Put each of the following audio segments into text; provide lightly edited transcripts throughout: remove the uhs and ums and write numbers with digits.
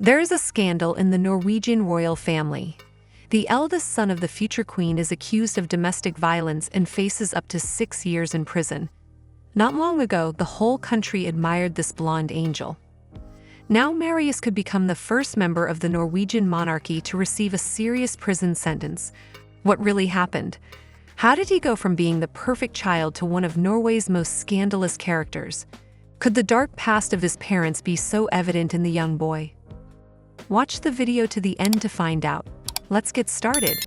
There is a scandal in the Norwegian royal family. The eldest son of the future queen is accused of domestic violence and faces up to 6 years in prison. Not long ago, the whole country admired this blonde angel. Now Marius could become the first member of the Norwegian monarchy to receive a serious prison sentence. What really happened? How did he go from being the perfect child to one of Norway's most scandalous characters? Could the dark past of his parents be so evident in the young boy? Watch the video to the end to find out. Let's get started.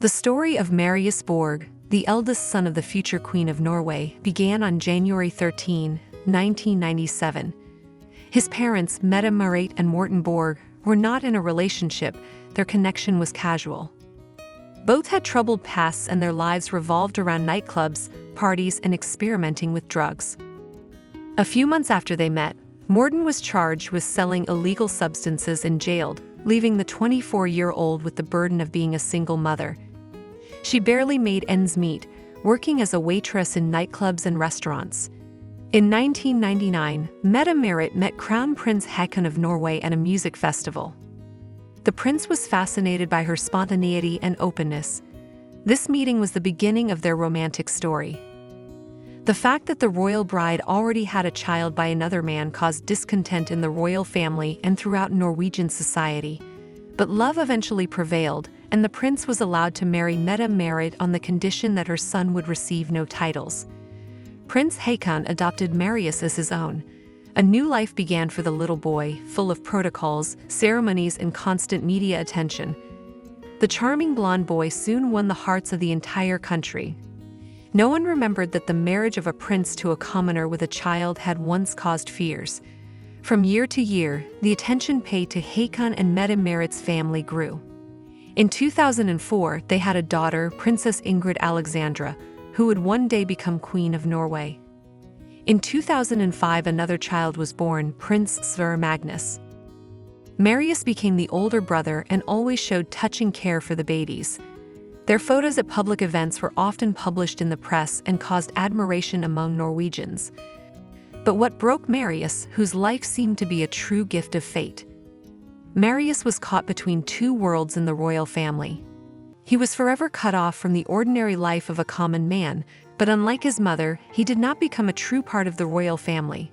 The story of Marius Borg, the eldest son of the future Queen of Norway, began on January 13, 1997. His parents, Mette Marit and Morten Borg, were not in a relationship. Their connection was casual. Both had troubled pasts and their lives revolved around nightclubs, parties, and experimenting with drugs. A few months after they met, Morten was charged with selling illegal substances and jailed, leaving the 24-year-old with the burden of being a single mother. She barely made ends meet, working as a waitress in nightclubs and restaurants. In 1999, Mette Marit met Crown Prince Haakon of Norway at a music festival. The prince was fascinated by her spontaneity and openness. This meeting was the beginning of their romantic story. The fact that the royal bride already had a child by another man caused discontent in the royal family and throughout Norwegian society. But love eventually prevailed, and the prince was allowed to marry Mette Marit on the condition that her son would receive no titles. Prince Haakon adopted Marius as his own. A new life began for the little boy, full of protocols, ceremonies, and constant media attention. The charming blonde boy soon won the hearts of the entire country. No one remembered that the marriage of a prince to a commoner with a child had once caused fears. From year to year, the attention paid to Haakon and Mette Marit's family grew. In 2004, they had a daughter, Princess Ingrid Alexandra, who would one day become Queen of Norway. In 2005, another child was born, Prince Sverre Magnus. Marius became the older brother and always showed touching care for the babies. Their photos at public events were often published in the press and caused admiration among Norwegians. But what broke Marius, whose life seemed to be a true gift of fate? Marius was caught between two worlds in the royal family. He was forever cut off from the ordinary life of a common man, but unlike his mother, he did not become a true part of the royal family.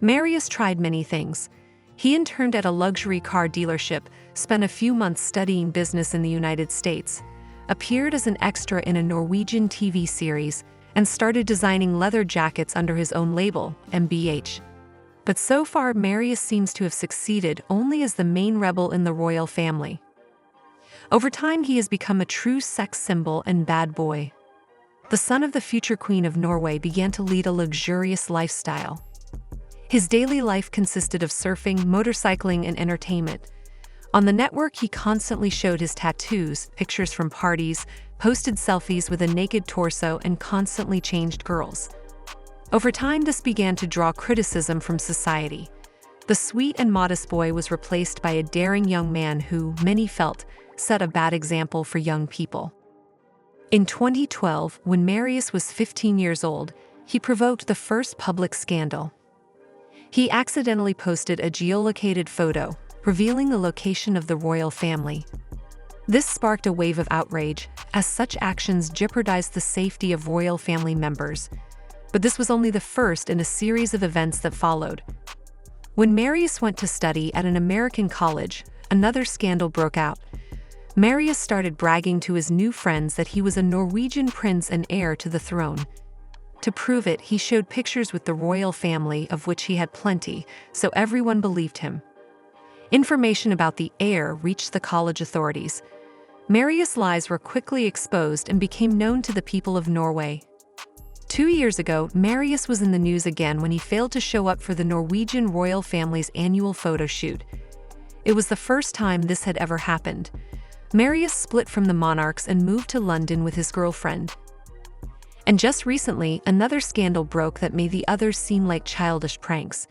Marius tried many things. He interned at a luxury car dealership, spent a few months studying business in the United States, appeared as an extra in a Norwegian TV series, and started designing leather jackets under his own label, MBH. But so far, Marius seems to have succeeded only as the main rebel in the royal family. Over time, he has become a true sex symbol and bad boy. The son of the future Queen of Norway began to lead a luxurious lifestyle. His daily life consisted of surfing, motorcycling, and entertainment. On the network, he constantly showed his tattoos, pictures from parties, posted selfies with a naked torso, and constantly changed girls. Over time, this began to draw criticism from society. The sweet and modest boy was replaced by a daring young man who, many felt, set a bad example for young people. In 2012, when Marius was 15 years old, he provoked the first public scandal. He accidentally posted a geolocated photo, revealing the location of the royal family. This sparked a wave of outrage, as such actions jeopardized the safety of royal family members. But this was only the first in a series of events that followed. When Marius went to study at an American college, another scandal broke out. Marius started bragging to his new friends that he was a Norwegian prince and heir to the throne. To prove it, he showed pictures with the royal family, of which he had plenty, so everyone believed him. Information about the heir reached the college authorities. Marius' lies were quickly exposed and became known to the people of Norway. 2 years ago, Marius was in the news again when he failed to show up for the Norwegian royal family's annual photo shoot. It was the first time this had ever happened. Marius split from the monarchs and moved to London with his girlfriend. And just recently, another scandal broke that made the others seem like childish pranks.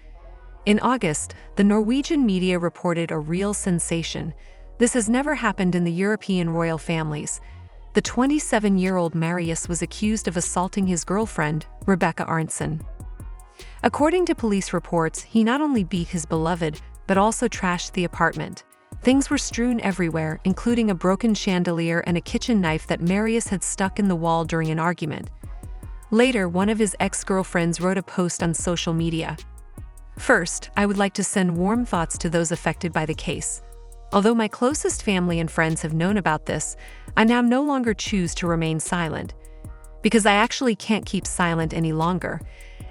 In August, the Norwegian media reported a real sensation. This has never happened in the European royal families. the 27-year-old Marius was accused of assaulting his girlfriend, Rebecca Arntzen. According to police reports, he not only beat his beloved, but also trashed the apartment. Things were strewn everywhere, including a broken chandelier and a kitchen knife that Marius had stuck in the wall during an argument. Later, one of his ex-girlfriends wrote a post on social media. "First, I would like to send warm thoughts to those affected by the case. Although my closest family and friends have known about this, I now no longer choose to remain silent. Because I actually can't keep silent any longer.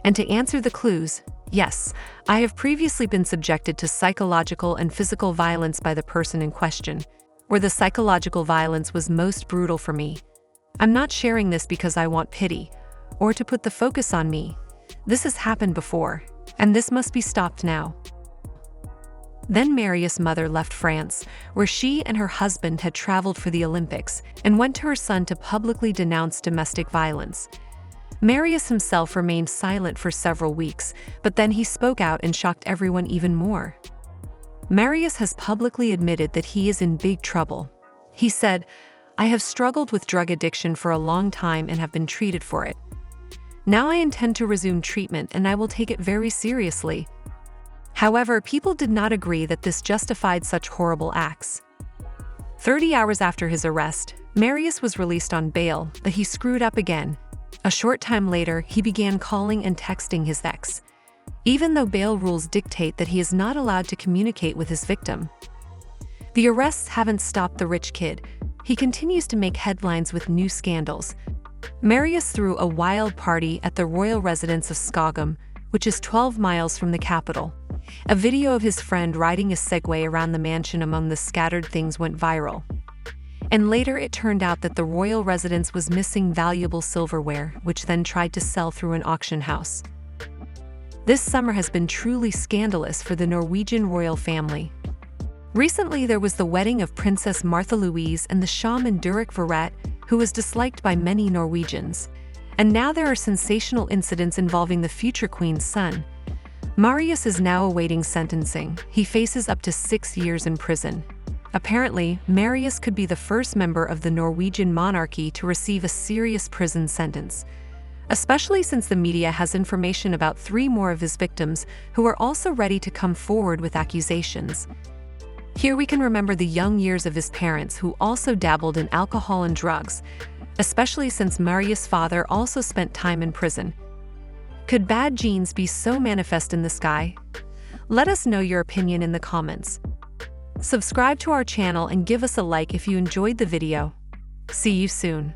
And to answer the clues, yes, I have previously been subjected to psychological and physical violence by the person in question, where the psychological violence was most brutal for me. I'm not sharing this because I want pity, or to put the focus on me. This has happened before, and this must be stopped now." Then Marius' mother left France, where she and her husband had traveled for the Olympics, and went to her son to publicly denounce domestic violence. Marius himself remained silent for several weeks, but then he spoke out and shocked everyone even more. Marius has publicly admitted that he is in big trouble. He said, "I have struggled with drug addiction for a long time and have been treated for it. Now I intend to resume treatment and I will take it very seriously." However, people did not agree that this justified such horrible acts. 30 hours after his arrest, Marius was released on bail, but he screwed up again. A short time later, he began calling and texting his ex, even though bail rules dictate that he is not allowed to communicate with his victim. The arrests haven't stopped the rich kid. He continues to make headlines with new scandals. Marius threw a wild party at the royal residence of Skogum, which is 12 miles from the capital. A video of his friend riding a Segway around the mansion among the scattered things went viral. And later it turned out that the royal residence was missing valuable silverware, which then tried to sell through an auction house. This summer has been truly scandalous for the Norwegian royal family. Recently there was the wedding of Princess Martha Louise and the shaman Durek Verrett, who was disliked by many Norwegians. And now there are sensational incidents involving the future queen's son. Marius is now awaiting sentencing. He faces up to 6 years in prison. Apparently, Marius could be the first member of the Norwegian monarchy to receive a serious prison sentence, especially since the media has information about 3 more of his victims who are also ready to come forward with accusations. Here we can remember the young years of his parents who also dabbled in alcohol and drugs, especially since Marius' father also spent time in prison. Could bad genes be so manifest in the sky? Let us know your opinion in the comments. Subscribe to our channel and give us a like if you enjoyed the video. See you soon.